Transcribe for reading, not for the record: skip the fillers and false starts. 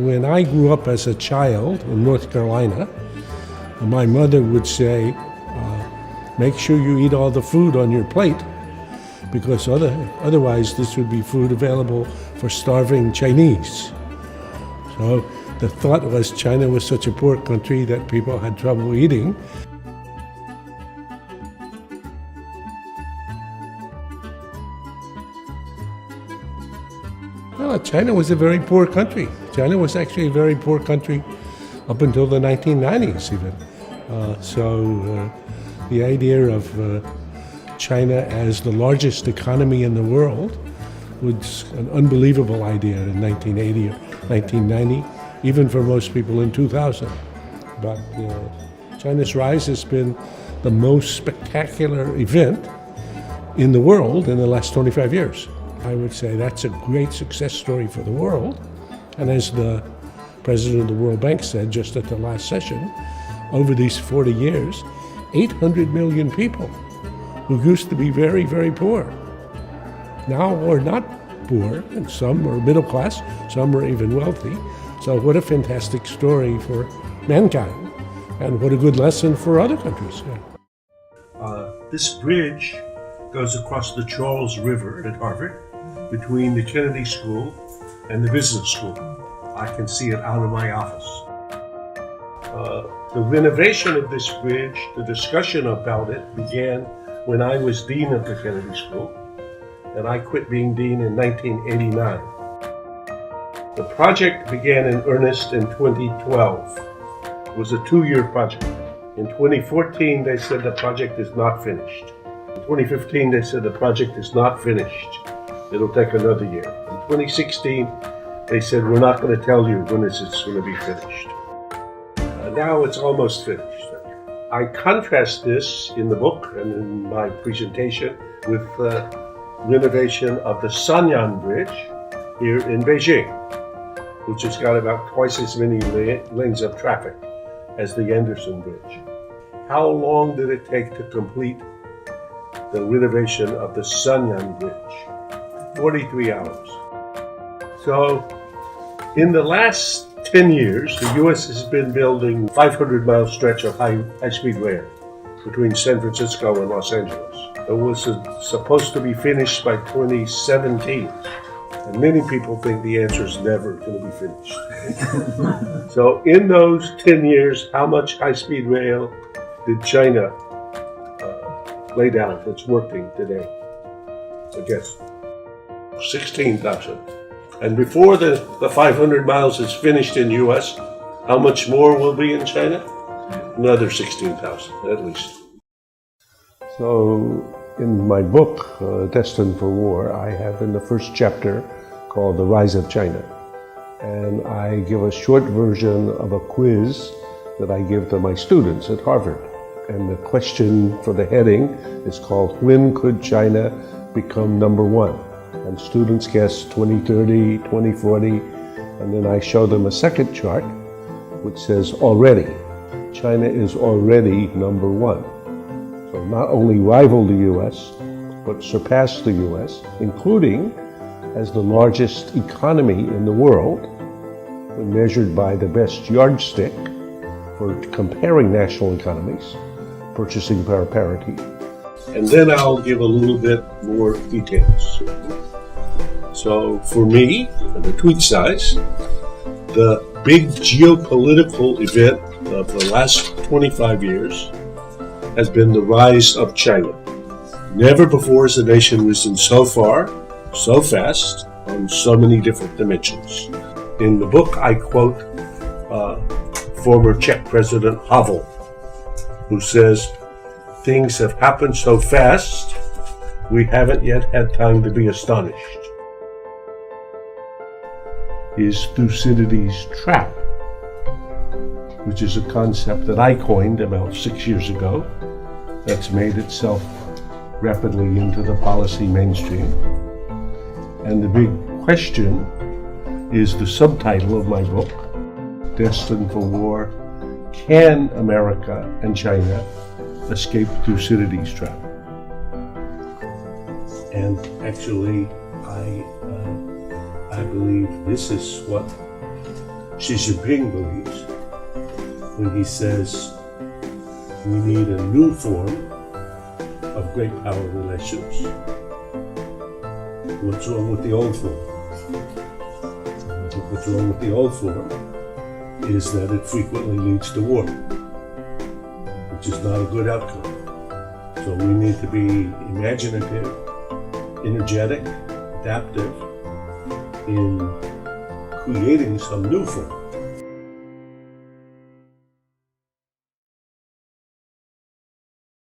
When I grew up as a child in North Carolina, my mother would say, make sure you eat all the food on your plate, because otherwise this would be food available for starving Chinese. So the thought was China was such a poor country that people had trouble eating. Well, China was a very poor country. China was actually a very poor country up until the 1990s even. The idea of China as the largest economy in the world was an unbelievable idea in 1980 or 1990, even for most people in 2000. But China's rise has been the most spectacular event in the world in the last 25 years. I would say that's a great success story for the world. And as the president of the World Bank said just at the last session, over these 40 years, 800 million people who used to be very, very poor now are not poor, and some are middle class, some are even wealthy. So what a fantastic story for mankind, and what a good lesson for other countries. This bridge goes across the Charles River at Harvard between the Kennedy School and the Business School. I can see it out of my office. The renovation of this bridge, the discussion about it began when I was dean of the Kennedy School, and I quit being dean in 1989. The project began in earnest in 2012. It was a 2-year project. In 2014, they said the project is not finished. In 2015, they said the project is not finished. It'll take another year. In 2016, they said we're not going to tell you when it's going to be finished. Now it's almost finished. I contrast this in the book and in my presentation with the renovation of the Sanyang Bridge here in Beijing, which has got about twice as many lanes of traffic as the Anderson Bridge. How long did it take to complete the renovation of the Sanyang Bridge? 43 hours. So, in the last 10 years, the U.S. has been building a 500-mile stretch of high-speed rail between San Francisco and Los Angeles. It was supposed to be finished by 2017. And many people think the answer is never going to be finished. So in those 10 years, how much high-speed rail did China lay down that's working today? I guess 16,000. And before the 500 miles is finished in the U.S., how much more will be in China? Another 16,000, at least. So, in my book, Destined for War, I have in the first chapter called The Rise of China. And I give a short version of a quiz that I give to my students at Harvard. And the question for the heading is called, When Could China Become Number One? And students guess 2030, 2040, and then I show them a second chart which says already. China is already number one. So not only rival the US, but surpass the US, including as the largest economy in the world, when measured by the best yardstick for comparing national economies, purchasing power parity. And then I'll give a little bit more details. So for me, the tweet size, the big geopolitical event of the last 25 years has been the rise of China. Never before has a nation risen so far, so fast, on so many different dimensions. In the book, I quote former Czech President Havel, who says, "Things have happened so fast, we haven't yet had time to be astonished." Is Thucydides' trap, which is a concept that I coined about 6 years ago, that's made itself rapidly into the policy mainstream. And the big question is the subtitle of my book, Destined for War: Can America and China Escape Thucydides' Trap? And actually, I believe this is what Xi Jinping believes when he says we need a new form of great power relations. What's wrong with the old form? What's wrong with the old form is that it frequently leads to war, which is not a good outcome. So we need to be imaginative, energetic, adaptive in creating some new form.